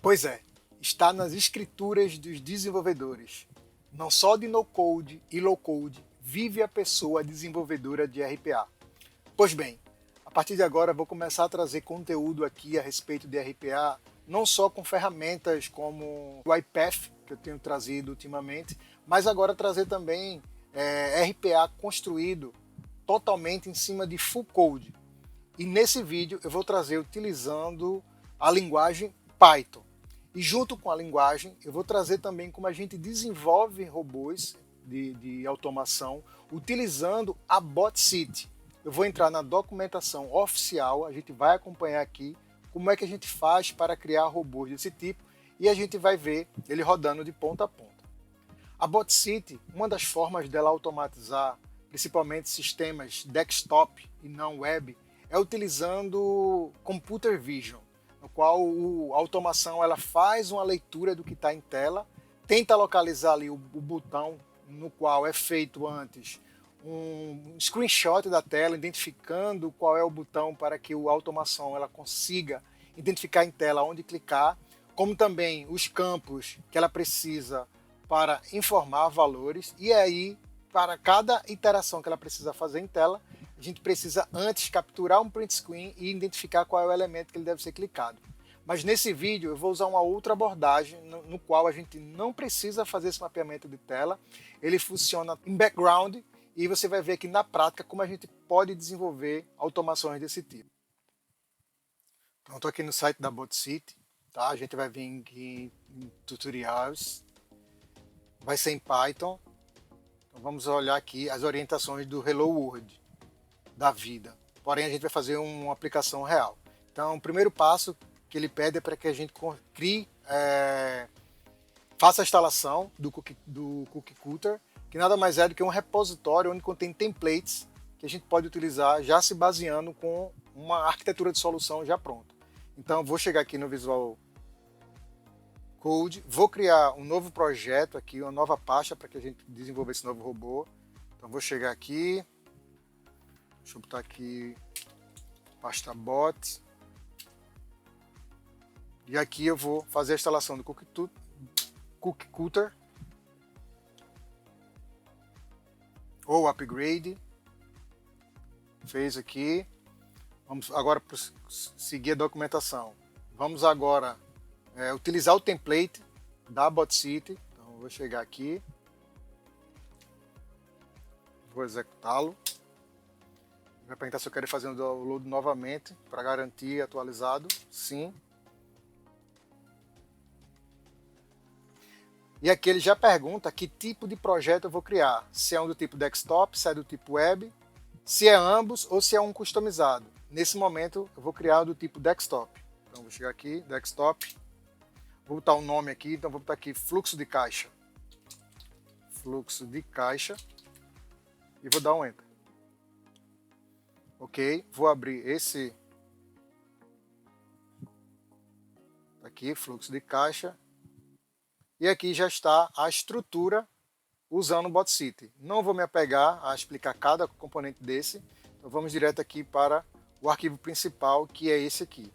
Pois é, está nas escrituras dos desenvolvedores. Não só de no-code e low-code vive a pessoa desenvolvedora de RPA. Pois bem, a partir de agora vou começar a trazer conteúdo aqui a respeito de RPA, não só com ferramentas como o UiPath, que eu tenho trazido ultimamente, mas agora trazer também RPA construído totalmente em cima de full code. E nesse vídeo eu vou trazer utilizando a linguagem Python. E junto com a linguagem eu vou trazer também como a gente desenvolve robôs de automação utilizando a BotCity. Eu vou entrar na documentação oficial, a gente vai acompanhar aqui como é que a gente faz para criar robôs desse tipo e a gente vai ver ele rodando de ponta a ponta. A BotCity, uma das formas dela automatizar principalmente sistemas desktop e não web, é utilizando Computer Vision, no qual a automação ela faz uma leitura do que está em tela, tenta localizar ali o botão no qual é feito antes um screenshot da tela, identificando qual é o botão para que a automação ela consiga identificar em tela onde clicar, como também os campos que ela precisa para informar valores, e aí para cada interação que ela precisa fazer em tela, a gente precisa antes capturar um print screen e identificar qual é o elemento que ele deve ser clicado. Mas nesse vídeo eu vou usar uma outra abordagem no qual a gente não precisa fazer esse mapeamento de tela, ele funciona em background e você vai ver aqui na prática como a gente pode desenvolver automações desse tipo. Então estou aqui no site da BotCity, tá? A gente vai vir aqui em tutoriais, vai ser em Python. Então vamos olhar aqui as orientações do Hello World da vida. Porém a gente vai fazer uma aplicação real. Então o primeiro passo que ele pede é para que a gente crie, faça a instalação do Cookie-Cutter, que nada mais é do que um repositório onde contém templates que a gente pode utilizar já se baseando com uma arquitetura de solução já pronta. Então vou chegar aqui no Visual Code, vou criar um novo projeto aqui, uma nova pasta para que a gente desenvolva esse novo robô. Então vou chegar aqui, deixa eu botar aqui pasta bot, e aqui eu vou fazer a instalação do Cookie-Cutter ou upgrade. Fez aqui. Vamos agora seguir a documentação. Vamos agora utilizar o template da BotCity. Então eu vou chegar aqui, vou executá-lo. Vai perguntar se eu quero fazer o download novamente para garantir atualizado. Sim. E aqui ele já pergunta que tipo de projeto eu vou criar. Se é um do tipo desktop, se é do tipo web, se é ambos ou se é um customizado. Nesse momento eu vou criar do tipo desktop. Então vou chegar aqui, desktop. Vou botar um nome aqui, então vou botar aqui fluxo de caixa. Fluxo de caixa. E vou dar um enter. Ok, vou abrir esse aqui, fluxo de caixa. E aqui já está a estrutura usando o BotCity. Não vou me apegar a explicar cada componente desse, então vamos direto aqui para o arquivo principal, que é esse aqui.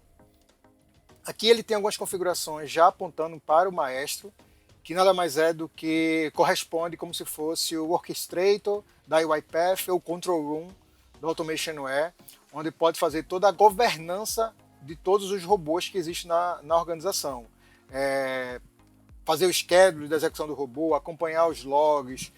Aqui ele tem algumas configurações já apontando para o maestro, que nada mais é do que corresponde como se fosse o Orchestrator da UiPath ou o Control Room do AutomationWare, onde pode fazer toda a governança de todos os robôs que existem na organização. Fazer o schedule da execução do robô, acompanhar os logs,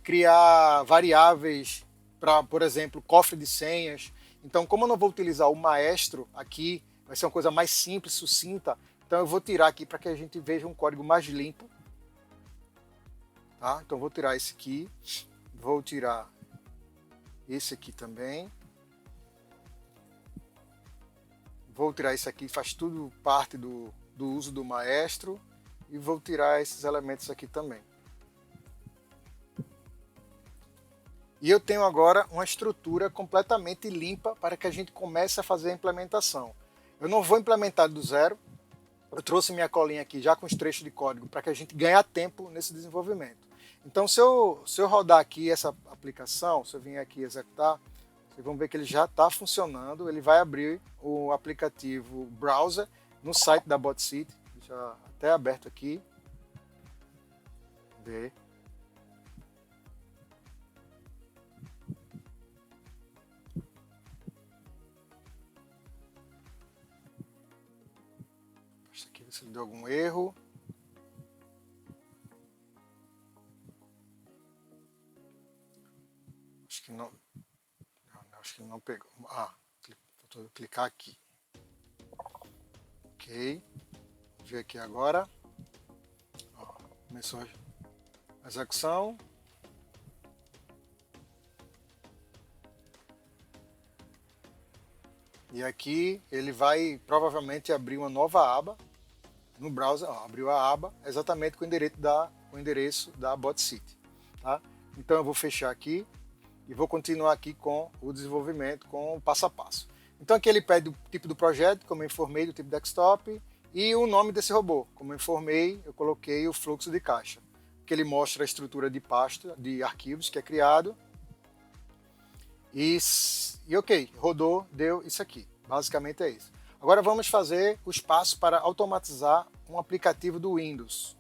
criar variáveis para, por exemplo, cofre de senhas. Então, como eu não vou utilizar o maestro aqui, vai ser uma coisa mais simples, sucinta, então eu vou tirar aqui para que a gente veja um código mais limpo. Tá? Então vou tirar esse aqui, vou tirar esse aqui também. Vou tirar esse aqui, faz tudo parte do uso do maestro. E vou tirar esses elementos aqui também. E eu tenho agora uma estrutura completamente limpa para que a gente comece a fazer a implementação. Eu não vou implementar do zero. Eu trouxe minha colinha aqui já com os trechos de código para que a gente ganhe tempo nesse desenvolvimento. Então se eu rodar aqui essa aplicação, se eu vir aqui executar, vocês vão ver que ele já está funcionando. Ele vai abrir o aplicativo browser no site da BotCity. deixar até aberto aqui. Ver. Deixa aqui ver se deu algum erro. Acho que não. Acho que não pegou. Faltou clicar aqui. Ok. Vou ver aqui agora. Ó, começou a execução. E aqui ele vai provavelmente abrir uma nova aba no browser. Ó, abriu a aba exatamente com o endereço da BotCity. Tá? Então eu vou fechar aqui e vou continuar aqui com o desenvolvimento, com o passo a passo. Então aqui ele pede o tipo do projeto, como eu informei, do tipo desktop, e o nome desse robô. Como eu informei, eu coloquei o fluxo de caixa, que ele mostra a estrutura de pasta, de arquivos que é criado. E ok, rodou, deu isso aqui. Basicamente é isso. Agora vamos fazer os passos para automatizar um aplicativo do Windows.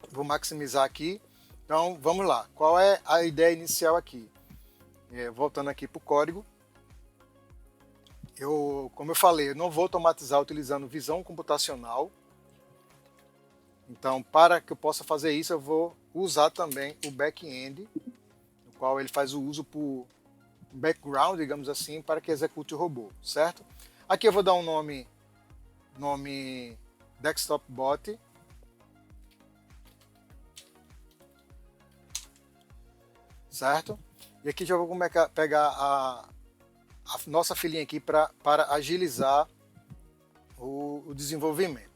Vou maximizar aqui. Então vamos lá. Qual é a ideia inicial aqui? Voltando aqui para o código. Como eu falei, eu não vou automatizar utilizando visão computacional. Então, para que eu possa fazer isso, eu vou usar também o back-end, no qual ele faz o uso por background, digamos assim, para que execute o robô, certo? Aqui eu vou dar um nome desktop bot. Certo? E aqui já vou pegar a nossa filhinha aqui para agilizar o desenvolvimento.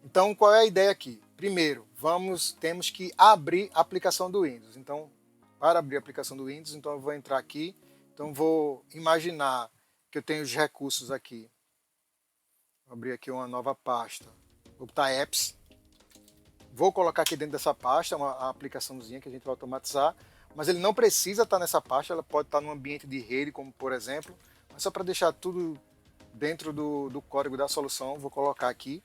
Então, qual é a ideia aqui? Primeiro, temos que abrir a aplicação do Windows. Então, para abrir a aplicação do Windows, então eu vou entrar aqui. Então, vou imaginar que eu tenho os recursos aqui. Vou abrir aqui uma nova pasta. Vou botar apps. Vou colocar aqui dentro dessa pasta uma aplicaçãozinha que a gente vai automatizar. Mas ele não precisa estar nessa pasta, ela pode estar num ambiente de rede, como por exemplo. Mas só para deixar tudo dentro do código da solução, vou colocar aqui.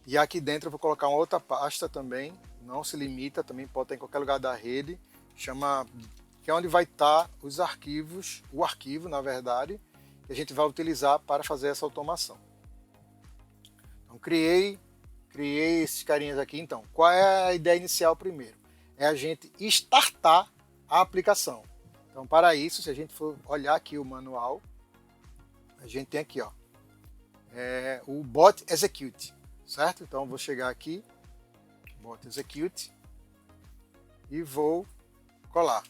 E aqui dentro eu vou colocar uma outra pasta também, não se limita, também pode estar em qualquer lugar da rede, que é onde vai estar os arquivos, o arquivo na verdade, que a gente vai utilizar para fazer essa automação. Então criei esses carinhas aqui. Então, qual é a ideia inicial primeiro? É a gente startar a aplicação. Então, para isso, se a gente for olhar aqui o manual, a gente tem aqui, ó, o bot execute, certo? Então, eu vou chegar aqui, bot execute, e vou colar.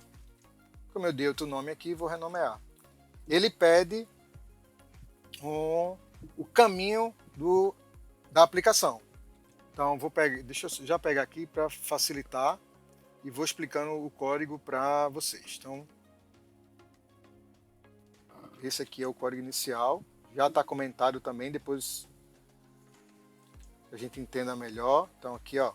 Como eu dei outro nome aqui, vou renomear. Ele pede o caminho da aplicação. Então, deixa eu já pegar aqui para facilitar. E vou explicando o código para vocês. Então, esse aqui é o código inicial. Já está comentado também, depois a gente entenda melhor. Então aqui, ó.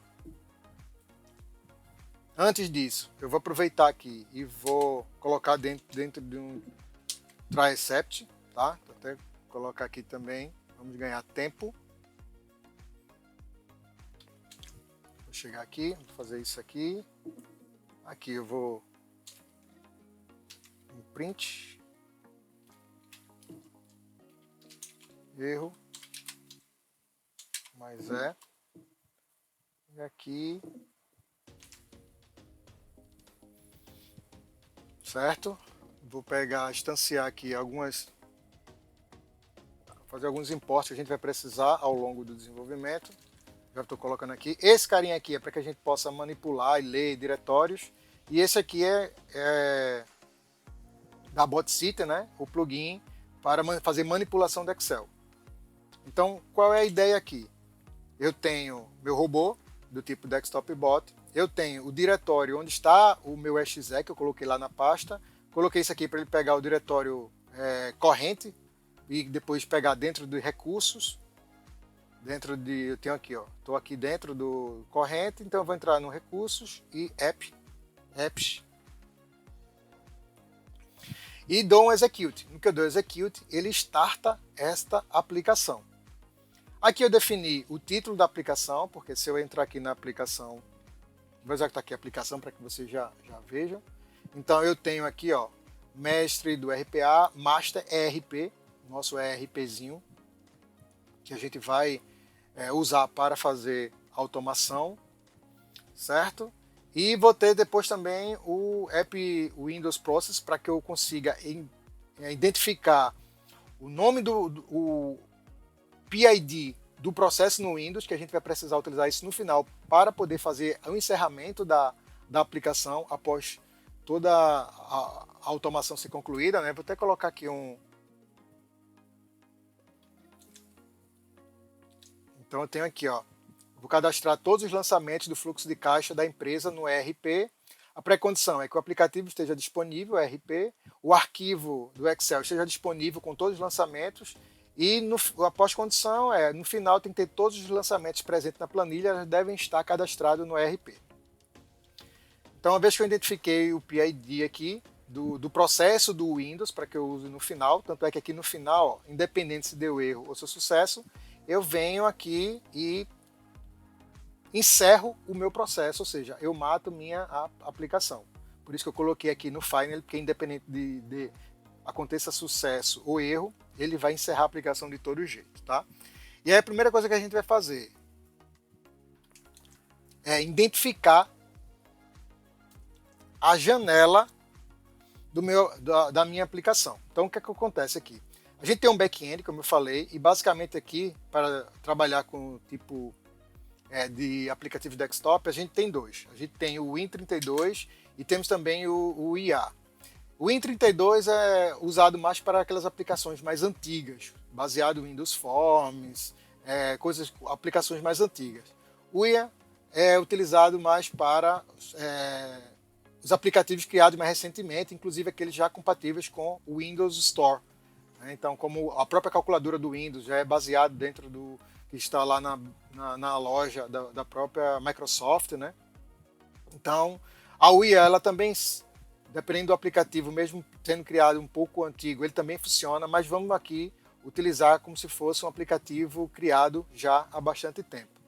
Antes disso, eu vou aproveitar aqui e vou colocar dentro de um try except, tá? Vou até colocar aqui também. Vamos ganhar tempo. Vou chegar aqui, vou fazer isso aqui. Aqui eu vou em print, erro, mas e aqui, certo? Vou instanciar aqui fazer alguns imports que a gente vai precisar ao longo do desenvolvimento. Já estou colocando aqui. Esse carinha aqui é para que a gente possa manipular e ler diretórios. E esse aqui é da BotCity, né? O plugin para fazer manipulação do Excel. Então, qual é a ideia aqui? Eu tenho meu robô do tipo Desktop Bot. Eu tenho o diretório onde está o meu exe que eu coloquei lá na pasta. Coloquei isso aqui para ele pegar o diretório corrente e depois pegar dentro de recursos. Eu tenho aqui, ó, estou aqui dentro do corrente, então eu vou entrar no recursos e apps. e dou um execute. No que eu dou execute, ele starta esta aplicação. Aqui eu defini o título da aplicação, porque se eu entrar aqui na aplicação, vou usar que está aqui a aplicação para que vocês já vejam. Então eu tenho aqui, ó, mestre do RPA, master ERP, nosso ERPzinho, que a gente vai usar para fazer automação, certo? E vou ter depois também o App Windows Process para que eu consiga identificar o nome o PID do processo no Windows, que a gente vai precisar utilizar isso no final para poder fazer o encerramento da aplicação após toda a automação ser concluída, né? Vou até colocar aqui Então eu tenho aqui, ó, vou cadastrar todos os lançamentos do fluxo de caixa da empresa no ERP. A pré-condição é que o aplicativo esteja disponível, o ERP, o arquivo do Excel esteja disponível com todos os lançamentos e a pós-condição no final tem que ter todos os lançamentos presentes na planilha, elas devem estar cadastrados no ERP. Então, uma vez que eu identifiquei o PID aqui do processo do Windows para que eu use no final, tanto é que aqui no final, ó, independente se deu erro ou se sucesso, eu venho aqui e encerro o meu processo, ou seja, eu mato minha aplicação. Por isso que eu coloquei aqui no Final, porque independente de aconteça sucesso ou erro, ele vai encerrar a aplicação de todo jeito, tá? E aí a primeira coisa que a gente vai fazer é identificar a janela da minha aplicação. Então o que é que acontece aqui? A gente tem um back-end, como eu falei, e basicamente aqui, para trabalhar com o tipo de aplicativo desktop, a gente tem dois. A gente tem o Win32 e temos também o IA. O Win32 é usado mais para aquelas aplicações mais antigas, baseado em Windows Forms, aplicações mais antigas. O IA é utilizado mais para os aplicativos criados mais recentemente, inclusive aqueles já compatíveis com o Windows Store. Então, como a própria calculadora do Windows já é baseada dentro do que está lá na loja da própria Microsoft, né? Então, a UIA, ela também, dependendo do aplicativo, mesmo sendo criado um pouco antigo, ele também funciona, mas vamos aqui utilizar como se fosse um aplicativo criado já há bastante tempo.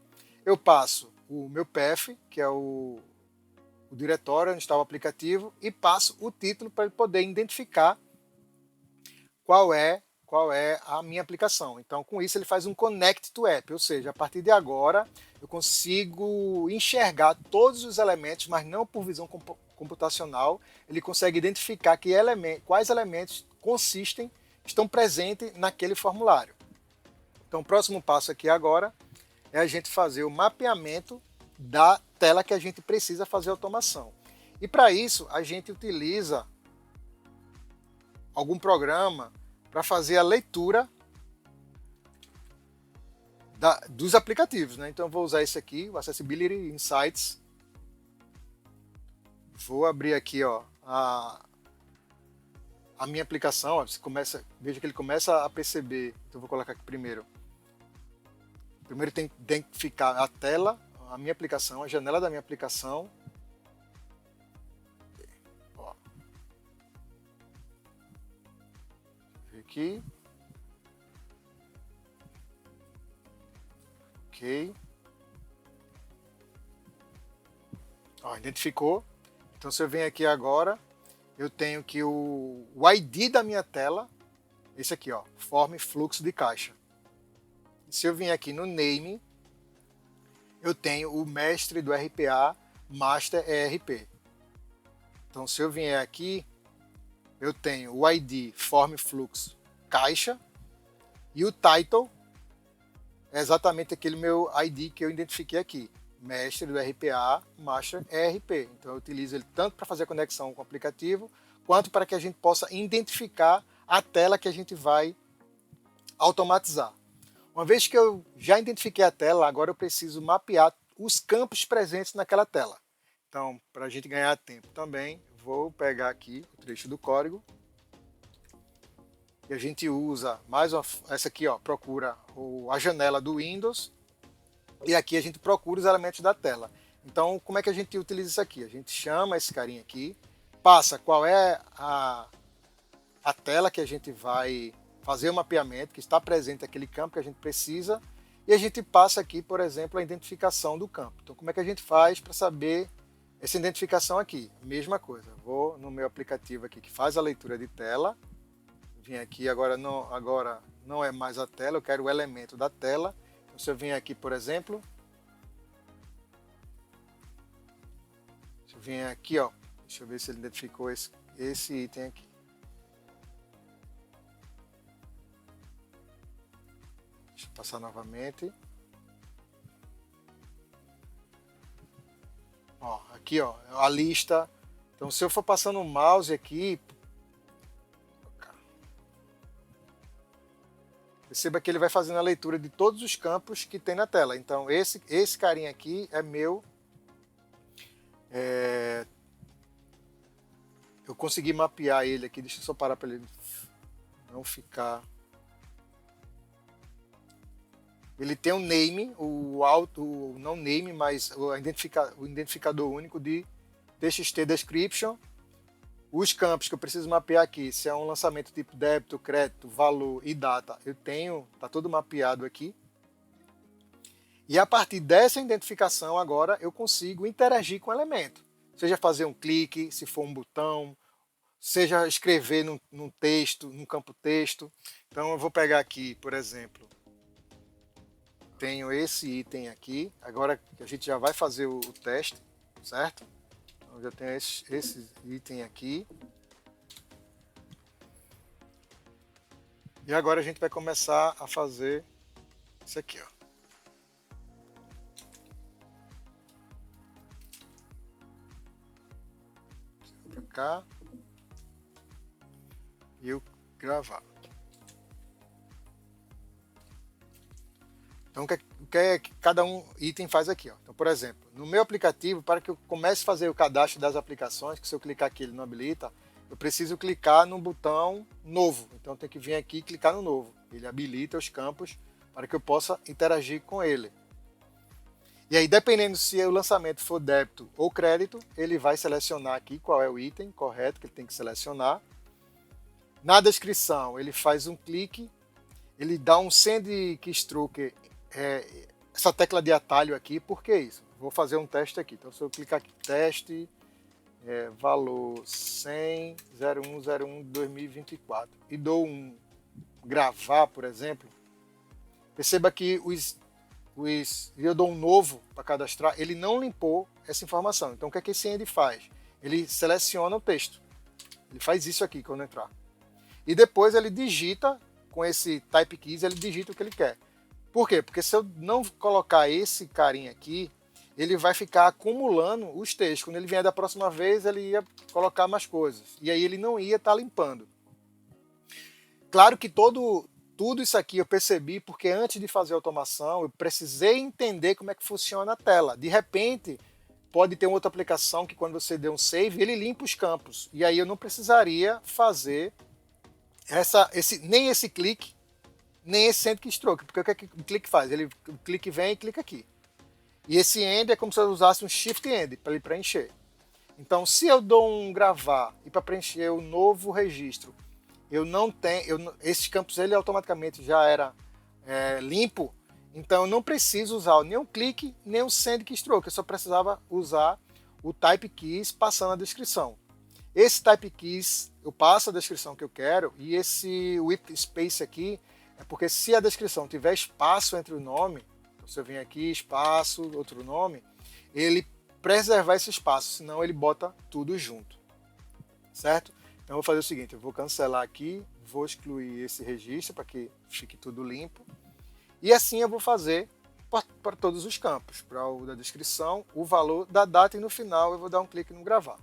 Eu passo o meu path, que é o diretório onde está o aplicativo, e passo o título para ele poder identificar qual é a minha aplicação. Então, com isso, ele faz um Connect to App, ou seja, a partir de agora eu consigo enxergar todos os elementos, mas não por visão computacional. Ele consegue identificar quais elementos estão presentes naquele formulário. Então, o próximo passo aqui agora é a gente fazer o mapeamento da tela que a gente precisa fazer automação. E para isso, a gente utiliza algum programa para fazer a leitura dos aplicativos, né? Então eu vou usar esse aqui, o Accessibility Insights. Vou abrir aqui, ó, a minha aplicação. Ó, veja que ele começa a perceber. Então eu vou colocar aqui primeiro. Primeiro tem que identificar a tela, a minha aplicação, a janela da minha aplicação. Aqui. Ok. Ó, identificou. Então se eu venho aqui agora, eu tenho que o ID da minha tela, esse aqui, ó, forme fluxo de caixa. E se eu vim aqui no name, eu tenho o mestre do RPA, master ERP. Então se eu vier aqui, eu tenho o ID form flux caixa e o title é exatamente aquele meu ID que eu identifiquei aqui, mestre do RPA, master ERP. Então eu utilizo ele tanto para fazer a conexão com o aplicativo, quanto para que a gente possa identificar a tela que a gente vai automatizar. Uma vez que eu já identifiquei a tela, agora eu preciso mapear os campos presentes naquela tela. Então, para a gente ganhar tempo também, vou pegar aqui o trecho do código e a gente usa essa aqui, ó, procura a janela do Windows e aqui a gente procura os elementos da tela. Então, como é que a gente utiliza isso aqui? A gente chama esse carinha aqui, passa qual é a tela que a gente vai fazer o mapeamento, que está presente aquele campo que a gente precisa, e a gente passa aqui, por exemplo, a identificação do campo. Então, como é que a gente faz para saber essa identificação aqui? Mesma coisa, vou no meu aplicativo aqui que faz a leitura de tela, vim aqui, agora não é mais a tela, eu quero o elemento da tela. Então, se eu vim aqui, por exemplo, se eu vim aqui, ó, deixa eu ver se ele identificou esse item aqui. Deixa eu passar novamente. Ó, aqui, ó, a lista. Então, se eu for passando o mouse aqui, perceba que ele vai fazendo a leitura de todos os campos que tem na tela. Então, esse carinha aqui é meu. Eu consegui mapear ele aqui. Deixa eu só parar para ele não ficar. Ele tem um name, não name, mas o identificador único de TXT Description. Os campos que eu preciso mapear aqui, se é um lançamento tipo débito, crédito, valor e data, eu tenho, está tudo mapeado aqui. E a partir dessa identificação agora eu consigo interagir com o elemento. Seja fazer um clique, se for um botão, seja escrever num texto, num campo texto. Então eu vou pegar aqui, por exemplo, tenho esse item aqui, agora a gente já vai fazer o teste, certo? Então já tenho esse item aqui. E agora a gente vai começar a fazer isso aqui, ó. Para cá. E eu gravar. Então, o que é que cada item faz aqui? Ó? Então, por exemplo, no meu aplicativo, para que eu comece a fazer o cadastro das aplicações, que se eu clicar aqui ele não habilita, eu preciso clicar no botão novo. Então, eu tenho que vir aqui e clicar no novo. Ele habilita os campos para que eu possa interagir com ele. E aí, dependendo se o lançamento for débito ou crédito, ele vai selecionar aqui qual é o item correto que ele tem que selecionar. Na descrição, ele faz um clique, ele dá um send keystroke, essa tecla de atalho aqui. Por que isso? Vou fazer um teste aqui. Então, se eu clicar aqui, teste, valor 100.01.01.2024 e dou um gravar, por exemplo, perceba que eu dou um novo para cadastrar, ele não limpou essa informação. Então, o que é que esse end faz? Ele seleciona o texto. Ele faz isso aqui quando entrar. E depois ele digita, com esse type keys, ele digita o que ele quer. Por quê? Porque se eu não colocar esse carinha aqui, ele vai ficar acumulando os textos. Quando ele vier da próxima vez, ele ia colocar mais coisas. E aí ele não ia estar limpando. Claro que tudo isso aqui eu percebi porque antes de fazer a automação, eu precisei entender como é que funciona a tela. De repente, pode ter uma outra aplicação que quando você der um save, ele limpa os campos. E aí eu não precisaria fazer nem esse clique, nem esse send keystroke, porque o que o clique faz? O clique vem e clica aqui. E esse end é como se eu usasse um shift end para ele preencher. Então, se eu dou um gravar e para preencher o novo registro, eu não tenho, esses campos ele automaticamente já era limpo, então eu não preciso usar nem o clique, nem o send keystroke, eu só precisava usar o type keys passando a descrição. Esse type keys eu passo a descrição que eu quero, e esse with space aqui é porque se a descrição tiver espaço entre o nome, então se eu venho aqui, espaço, outro nome, ele preservar esse espaço, senão ele bota tudo junto, certo? Então eu vou fazer o seguinte, eu vou cancelar aqui, vou excluir esse registro para que fique tudo limpo, e assim eu vou fazer para todos os campos, para o da descrição, o valor da data, e no final eu vou dar um clique no gravar.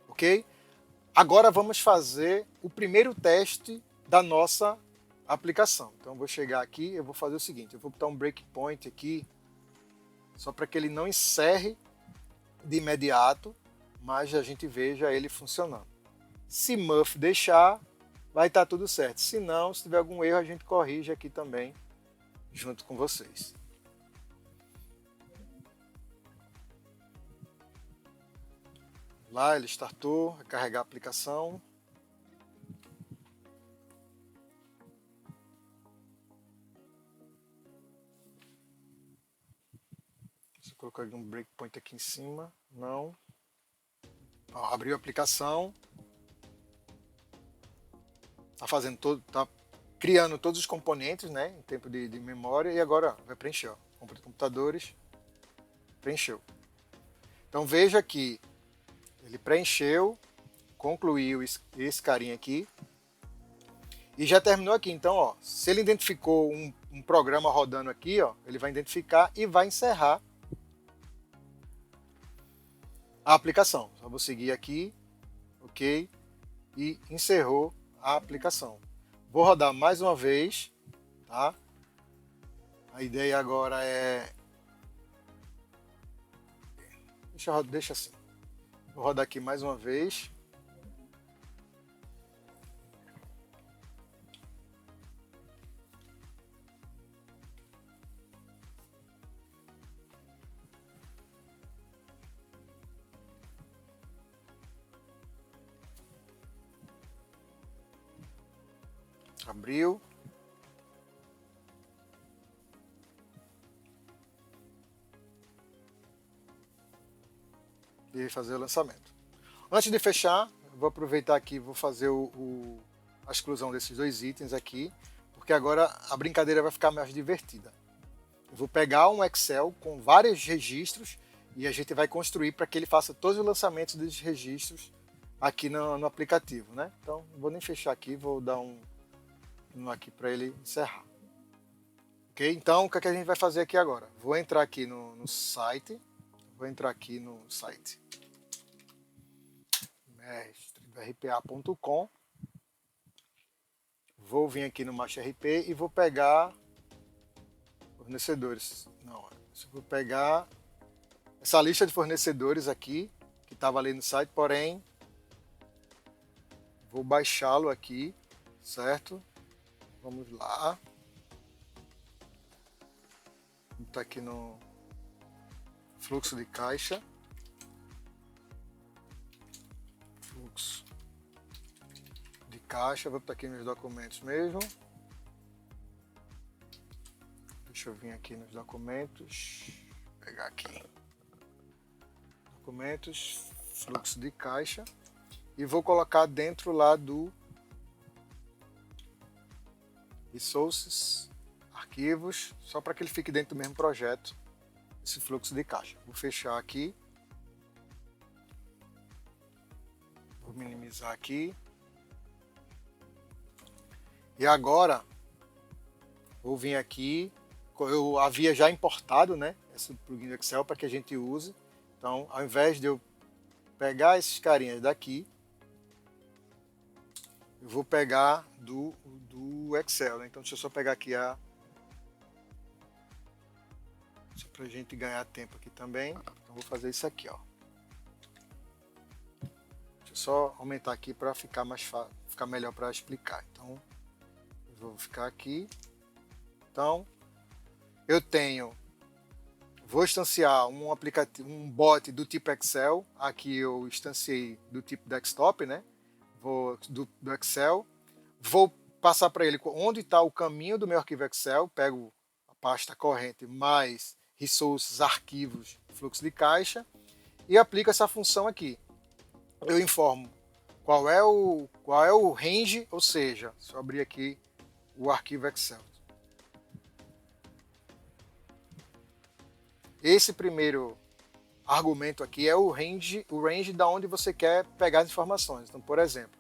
Ok? Agora vamos fazer o primeiro teste da nossa aplicação. Então eu vou chegar aqui, eu vou fazer o seguinte, eu vou botar um breakpoint aqui, só para que ele não encerre de imediato, mas a gente veja ele funcionando. Se Muff deixar, vai estar tudo certo. Se não, se tiver algum erro, a gente corrige aqui também, junto com vocês. Lá ele startou, vai carregar a aplicação. Deixa eu colocar um breakpoint aqui em cima. Não. Ó, abriu a aplicação. Tá fazendo todo, tá criando todos os componentes, né, em tempo de memória, e agora vai preencher, ó, computadores, preencheu. Então veja que ele preencheu, concluiu esse carinha aqui, e já terminou aqui. Então, ó, se ele identificou um programa rodando aqui, ó, ele vai identificar e vai encerrar a aplicação. Só vou seguir aqui, ok, e encerrou a aplicação. Vou rodar mais uma vez, tá? A ideia agora é... Deixa assim. Vou rodar aqui mais uma vez. Abriu. E fazer o lançamento. Antes de fechar, vou aproveitar aqui, vou fazer a exclusão desses dois itens aqui, porque agora a brincadeira vai ficar mais divertida. Eu vou pegar um Excel com vários registros e a gente vai construir para que ele faça todos os lançamentos desses registros aqui no aplicativo, né? Então, não vou nem fechar aqui, vou dar um aqui para ele encerrar. Ok? Então, o que a gente vai fazer aqui agora? Vou entrar aqui no site. Vou entrar aqui no site mestre.rpa.com. Vou vir aqui no MasterRP e vou pegar fornecedores. Não, eu vou pegar essa lista de fornecedores aqui, que estava ali no site, porém, vou baixá-lo aqui, certo? Vamos lá. Está aqui no fluxo de caixa. Fluxo de caixa. Vou estar aqui nos documentos mesmo. Deixa eu vir aqui nos documentos. Pegar aqui. Documentos, fluxo de caixa. E vou colocar dentro lá do Resources, arquivos, só para que ele fique dentro do mesmo projeto, esse fluxo de caixa. Vou fechar aqui. Vou minimizar aqui. E agora, vou vir aqui. Eu havia já importado, né, esse plugin do Excel para que a gente use. Então, ao invés de eu pegar esses carinhas daqui, eu vou pegar do Excel, né? Então deixa eu só pegar aqui só para a gente ganhar tempo aqui também. Então vou fazer isso aqui, ó. Deixa eu só aumentar aqui para ficar ficar melhor para explicar. Então eu vou ficar aqui. Então eu vou instanciar um aplicativo, um bot do tipo Excel. Aqui eu instanciei do tipo desktop, né? Do Excel. Vou passar para ele onde está o caminho do meu arquivo Excel, pego a pasta corrente mais resources, arquivos, fluxo de caixa e aplico essa função aqui. Eu informo qual é o range, ou seja, se eu abrir aqui o arquivo Excel. Esse primeiro argumento aqui é o range da onde você quer pegar as informações. Então, por exemplo,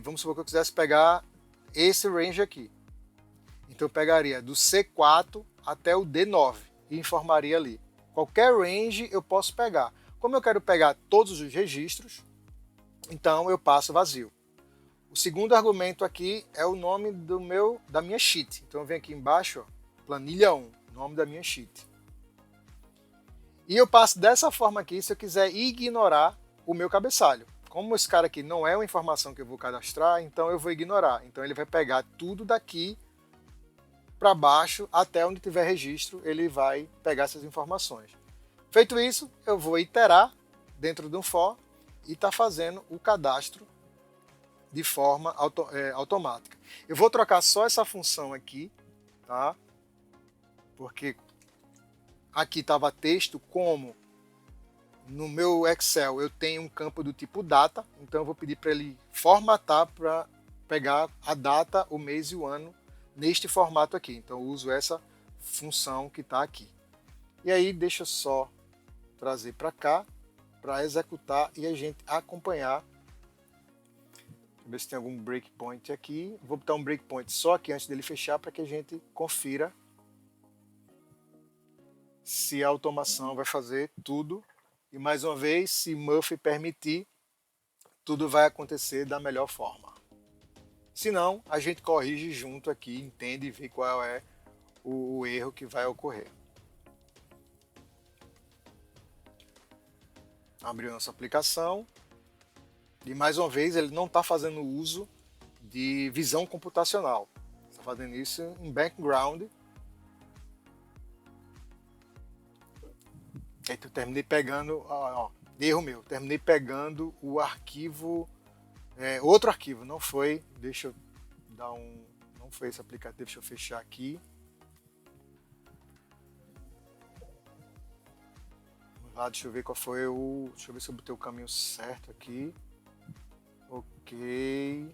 vamos supor que eu quisesse pegar esse range aqui. Então eu pegaria do C4 até o D9 e informaria ali. Qualquer range eu posso pegar. Como eu quero pegar todos os registros, então eu passo vazio. O segundo argumento aqui é o nome da minha sheet. Então eu venho aqui embaixo, ó, planilha 1, nome da minha sheet. E eu passo dessa forma aqui se eu quiser ignorar o meu cabeçalho. Como esse cara aqui não é uma informação que eu vou cadastrar, então eu vou ignorar. Então ele vai pegar tudo daqui para baixo até onde tiver registro, ele vai pegar essas informações. Feito isso, eu vou iterar dentro de um for e está fazendo o cadastro de forma automática. Eu vou trocar só essa função aqui, tá? Porque aqui estava texto, como no meu Excel eu tenho um campo do tipo data, então eu vou pedir para ele formatar para pegar a data, o mês e o ano neste formato aqui. Então eu uso essa função que está aqui. E aí deixa eu só trazer para cá, para executar e a gente acompanhar. Deixa eu ver se tem algum breakpoint aqui. Vou botar um breakpoint só aqui antes dele fechar para que a gente confira se a automação vai fazer tudo. E mais uma vez, se Murphy permitir, tudo vai acontecer da melhor forma. Se não, a gente corrige junto aqui, entende e vê qual é o erro que vai ocorrer. Abriu nossa aplicação. E mais uma vez, ele não está fazendo uso de visão computacional. Está fazendo isso em background. Aí eu terminei pegando, erro meu, terminei pegando o arquivo, outro arquivo, não foi, deixa eu dar não foi esse aplicativo, deixa eu fechar aqui. Deixa eu ver qual foi deixa eu ver se eu botei o caminho certo aqui. Ok.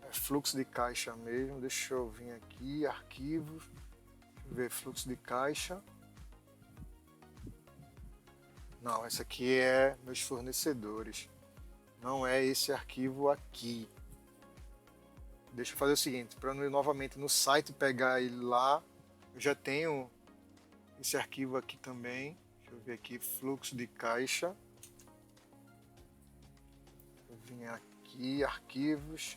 É fluxo de caixa mesmo, deixa eu vir aqui, arquivos, deixa eu ver, fluxo de caixa. Não, esse aqui é meus fornecedores. Não é esse arquivo aqui. Deixa eu fazer o seguinte, para não ir novamente no site pegar ele lá, eu já tenho esse arquivo aqui também. Deixa eu ver aqui, fluxo de caixa. Eu vim aqui, arquivos,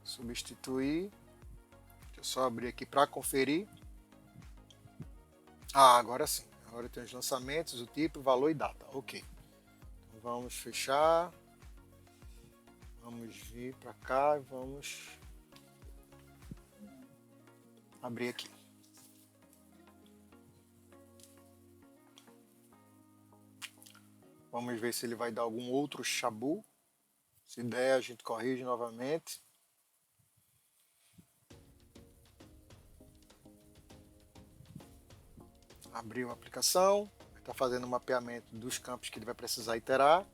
substituir. Deixa eu só abrir aqui para conferir. Agora sim. Agora tem os lançamentos, o tipo, valor e data. Ok. Então vamos fechar. Vamos vir para cá e vamos abrir aqui. Vamos ver se ele vai dar algum outro chabu. Se der, a gente corrige novamente. Abriu a aplicação, está fazendo o mapeamento dos campos que ele vai precisar iterar.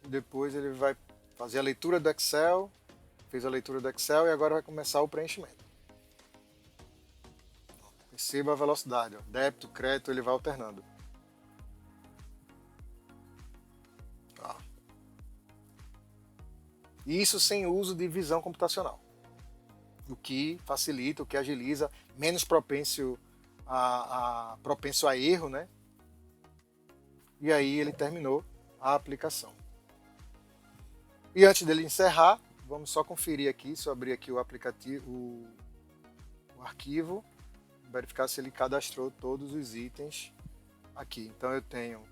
E depois ele vai fazer a leitura do Excel, fez a leitura do Excel e agora vai começar o preenchimento. Perceba a velocidade, débito, crédito, ele vai alternando. Isso sem uso de visão computacional, o que facilita, o que agiliza, menos propenso a erro, né? E aí ele terminou a aplicação. E antes dele encerrar, vamos só conferir aqui, se eu abrir aqui o aplicativo, o arquivo, verificar se ele cadastrou todos os itens aqui. Então eu tenho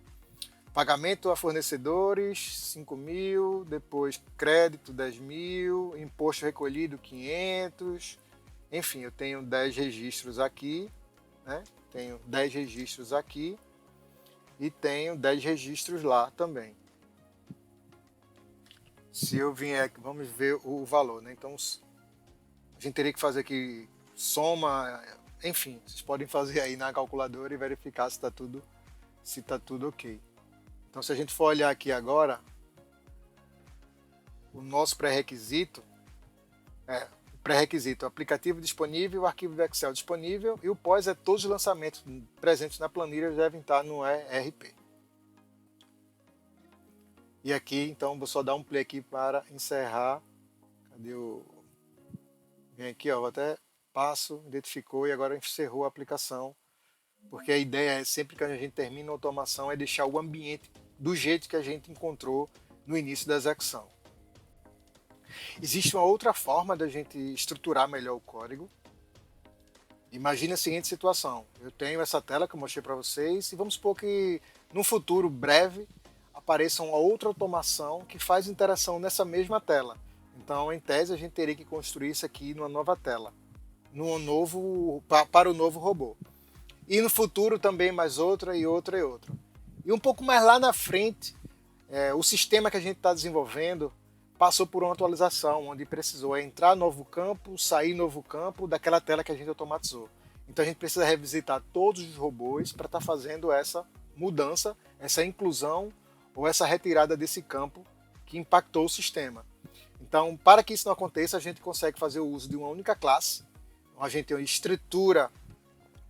pagamento a fornecedores, 5.000, depois crédito, 10.000, imposto recolhido, 500, enfim, eu tenho 10 registros aqui, né? Tenho 10 registros aqui e tenho 10 registros lá também. Se eu vier aqui, vamos ver o valor, né? Então, a gente teria que fazer aqui soma, enfim, vocês podem fazer aí na calculadora e verificar se está tudo ok. Então, se a gente for olhar aqui agora, o nosso pré-requisito o aplicativo disponível, o arquivo do Excel disponível e o pós é todos os lançamentos presentes na planilha devem estar no ERP. E aqui, então, vou só dar um play aqui para encerrar. Cadê o... Vem aqui, ó, até passo, identificou e agora encerrou a aplicação. Porque a ideia é sempre que a gente termina a automação é deixar o ambiente do jeito que a gente encontrou no início da execução. Existe uma outra forma da gente estruturar melhor o código. Imagine a seguinte situação. Eu tenho essa tela que eu mostrei para vocês e vamos supor que no futuro breve apareça uma outra automação que faz interação nessa mesma tela. Então, em tese, a gente teria que construir isso aqui numa nova tela, para o novo robô. E no futuro também mais outra e outra e outra. E um pouco mais lá na frente, o sistema que a gente está desenvolvendo passou por uma atualização, onde precisou entrar novo campo, sair novo campo daquela tela que a gente automatizou. Então a gente precisa revisitar todos os robôs para estar fazendo essa mudança, essa inclusão ou essa retirada desse campo que impactou o sistema. Então, para que isso não aconteça, a gente consegue fazer o uso de uma única classe. A gente estrutura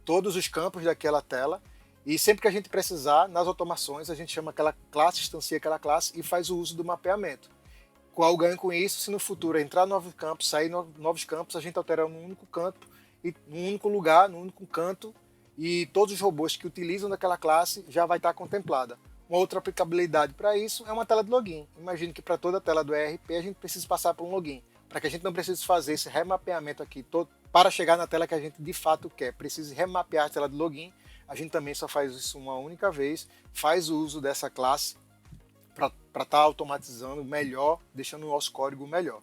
todos os campos daquela tela e sempre que a gente precisar, nas automações, a gente chama aquela classe, instancia aquela classe e faz o uso do mapeamento. Qual o ganho com isso? Se no futuro entrar novos campos, sair novos campos, a gente altera num único canto, e num único lugar, num único canto, e todos os robôs que utilizam daquela classe já vai estar contemplada. Uma outra aplicabilidade para isso é uma tela de login. Imagine que para toda a tela do ERP a gente precisa passar por um login. Para que a gente não precise fazer esse remapeamento aqui todo, para chegar na tela que a gente de fato quer, precise remapear a tela de login, a gente também só faz isso uma única vez, faz o uso dessa classe para estar automatizando melhor, deixando o nosso código melhor.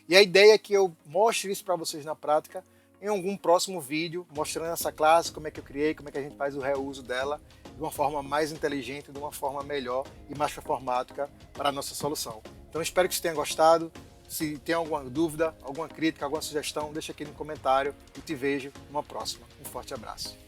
E a ideia é que eu mostre isso para vocês na prática em algum próximo vídeo, mostrando essa classe, como é que eu criei, como é que a gente faz o reuso dela de uma forma mais inteligente, de uma forma melhor e mais performática para a nossa solução. Então espero que vocês tenham gostado. Se tem alguma dúvida, alguma crítica, alguma sugestão, deixa aqui no comentário e te vejo numa próxima. Um forte abraço.